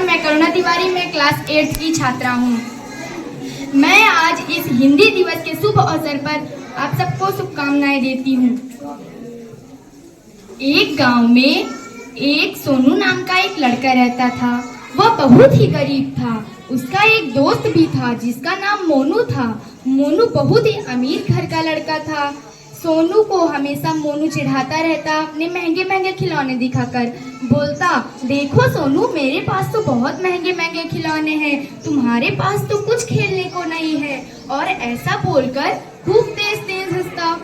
नमस्कार, मैं करुणा तिवारी, मैं क्लास 8 की छात्रा हूँ। मैं आज इस हिंदी दिवस के शुभ अवसर पर आप सबको शुभकामनाएं देती हूँ। एक गांव में एक सोनू नाम का एक लड़का रहता था। वह बहुत ही गरीब था। उसका एक दोस्त भी था जिसका नाम मोनू था। मोनू बहुत ही अमीर घर का लड़का था। सोनू को हमेशा मोनू चिढ़ाता रहता, अपने महंगे महंगे खिलौने दिखाकर। बोलता, देखो सोनू, मेरे पास तो बहुत महंगे महंगे खिलौने हैं, तुम्हारे पास तो कुछ खेलने को नहीं है। और ऐसा बोलकर खूब तेज तेज हंसता।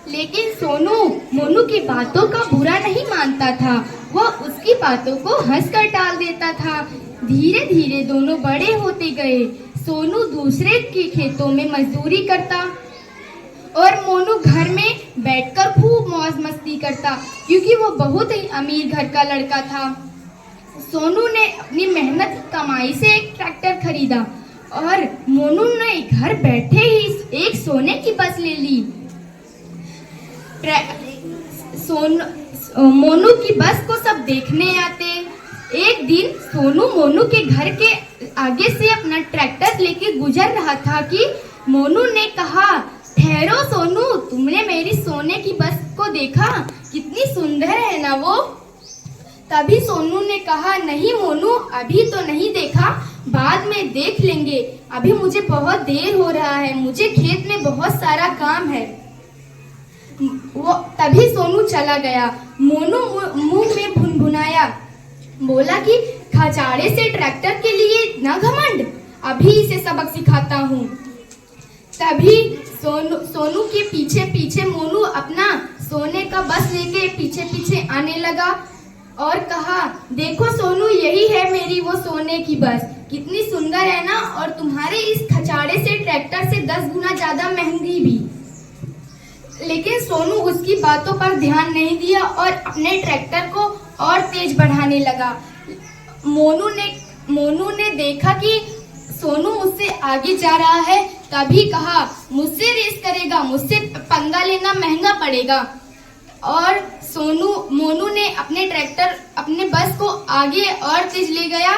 लेकिन सोनू मोनू की बातों का बुरा नहीं मानता था। वह उसकी बातों को हंसकर टाल देता था। धीरे धीरे दोनों बड़े होते गए। सोनू दूसरे के खेतों में मजदूरी करता और मोनू घर में बैठकर खूब मौज मस्ती करता, क्योंकि वो बहुत ही अमीर घर का लड़का था। सोनू ने अपनी मेहनत कमाई से एक ट्रैक्टर खरीदा और मोनू ने घर बैठे ही एक सोने की बस ले ली। मोनू की बस को सब देखने आते। एक दिन सोनू मोनू के घर के आगे से अपना ट्रैक्टर लेके गुजर रहा था कि मोनू ने कहा, ठहरो सोनू, तुमने मेरी सोने की बस को देखा? कितनी सुंदर है ना वो। तभी सोनू ने कहा, नहीं मोनू, अभी तो नहीं देखा, बाद में देख लेंगे, अभी मुझे बहुत देर हो रहा है, मुझे खेत में बहुत सारा काम है। वो तभी सोनू चला गया। मोनू मुंह में भुनभुनाया, बोला कि खचाड़े से ट्रैक्टर के लिए न घमंड, अभी इसे सबक सिखाता हूँ। तभी सोनू के पीछे पीछे मोनू अपना सोने का बस लेके पीछे पीछे आने लगा और कहा, देखो सोनू, यही है मेरी वो सोने की बस, कितनी सुंदर है ना, और तुम्हारे इस खचाड़े से ट्रैक्टर से 10 गुना ज्यादा महंगी भी। लेकिन सोनू उसकी बातों पर ध्यान नहीं दिया और अपने ट्रैक्टर को और तेज बढ़ाने लगा। मोनू ने देखा कि सोनू उससे आगे जा रहा है, तभी कहा, मुझसे रेस करेगा, मुझसे पंगा लेना महंगा पड़ेगा। और मोनू ने अपने बस को आगे और तेज ले गया।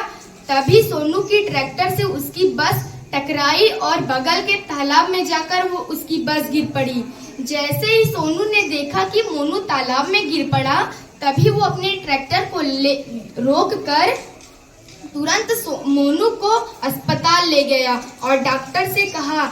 तभी सोनू की ट्रैक्टर से उसकी बस टकराई और बगल के तालाब में जाकर वो उसकी बस गिर पड़ी। जैसे ही सोनू ने देखा कि मोनू तालाब में गिर पड़ा, तभी वो अपने ट्रैक्टर को रोक कर तुरंत मोनू को अस्पताल ले गया और डॉक्टर से कहा,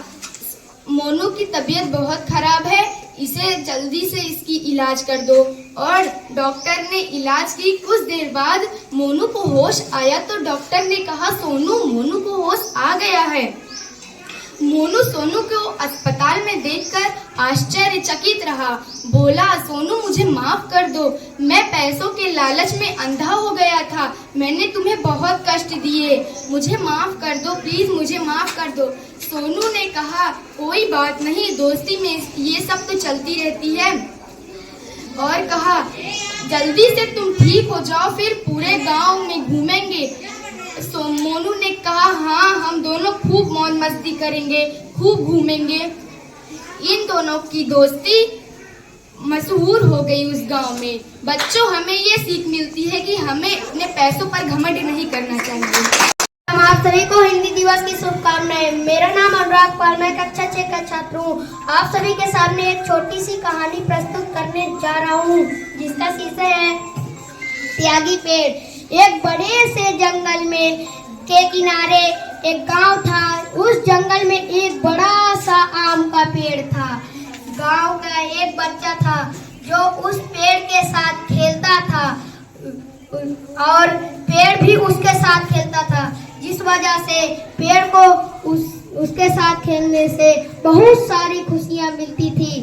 मोनू की तबीयत बहुत खराब है, इसे जल्दी से इसकी इलाज कर दो। और डॉक्टर ने इलाज की। कुछ देर बाद मोनू को होश आया तो डॉक्टर ने कहा, मोनू को होश आ गया है। मोनू सोनू को अस्पताल में देखकर आश्चर्यचकित रहा। बोला, सोनू, मुझे माफ कर दो, मैं पैसों के लालच में अंधा हो गया था, मैंने तुम्हें बहुत कष्ट दिए, मुझे माफ कर दो, प्लीज मुझे माफ कर दो। सोनू ने कहा, कोई बात नहीं, दोस्ती में ये सब तो चलती रहती है। और कहा, जल्दी से तुम ठीक हो जाओ, फिर पूरे गांव में घूमेंगे। मोनू ने कहा, हाँ, हम दोनों खूब मौज मस्ती करेंगे, खूब घूमेंगे। इन दोनों की दोस्ती मशहूर हो गई उस गांव में। बच्चों, हमें ये सीख मिलती है कि हमें अपने पैसों पर घमंड नहीं करना चाहिए। हम आप सभी को हिंदी दिवस की शुभकामनाएं। मेरा नाम अनुराग पाल, मैं कक्षा 6 का छात्र हूँ। आप सभी के सामने एक छोटी सी कहानी प्रस्तुत करने जा रहा हूँ, जिसका शीर्षक है त्यागी पेड़। एक बड़े से जंगल में के किनारे एक गांव था। उस जंगल में एक बड़ा सा आम का पेड़ था। गांव का एक बच्चा था जो उस पेड़ के साथ खेलता था और पेड़ भी उसके साथ खेलता था, जिस वजह से पेड़ को उसके साथ खेलने से बहुत सारी खुशियां मिलती थी।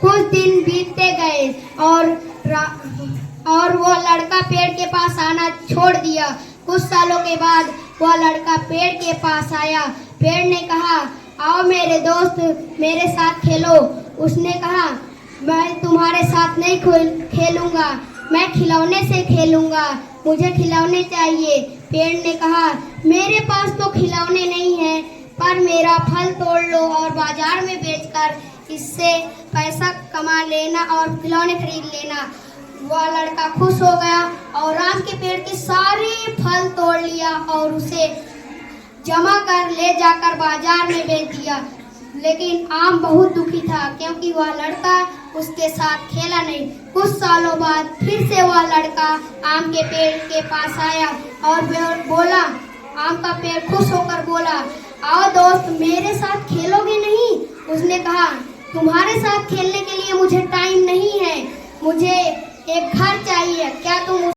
कुछ दिन बीतते गए और वो लड़का पेड़ के पास आना छोड़ दिया। कुछ सालों के बाद वह लड़का पेड़ के पास आया। पेड़ ने कहा, आओ मेरे दोस्त, मेरे साथ खेलो। उसने कहा, मैं तुम्हारे साथ नहीं खेलूंगा, मैं खिलौने से खेलूंगा, मुझे खिलौने चाहिए। पेड़ ने कहा, मेरे पास तो खिलौने नहीं है, पर मेरा फल तोड़ लो और बाजार में बेचकर इससे पैसा कमा लेना और खिलौने खरीद लेना। वह लड़का खुश हो गया और आम के पेड़ के सारे फल तोड़ लिया और उसे जमा कर ले जाकर बाजार में बेच दिया। लेकिन आम बहुत दुखी था क्योंकि वह लड़का उसके साथ खेला नहीं। कुछ सालों बाद फिर से वह लड़का आम के पेड़ के पास आया और वह बोला, आम का पेड़ खुश होकर बोला, आओ दोस्त, मेरे साथ खेलोगे नहीं? उसने कहा, तुम्हारे साथ खेलने के लिए मुझे टाइम नहीं है, मुझे एक घर चाहिए, क्या तुम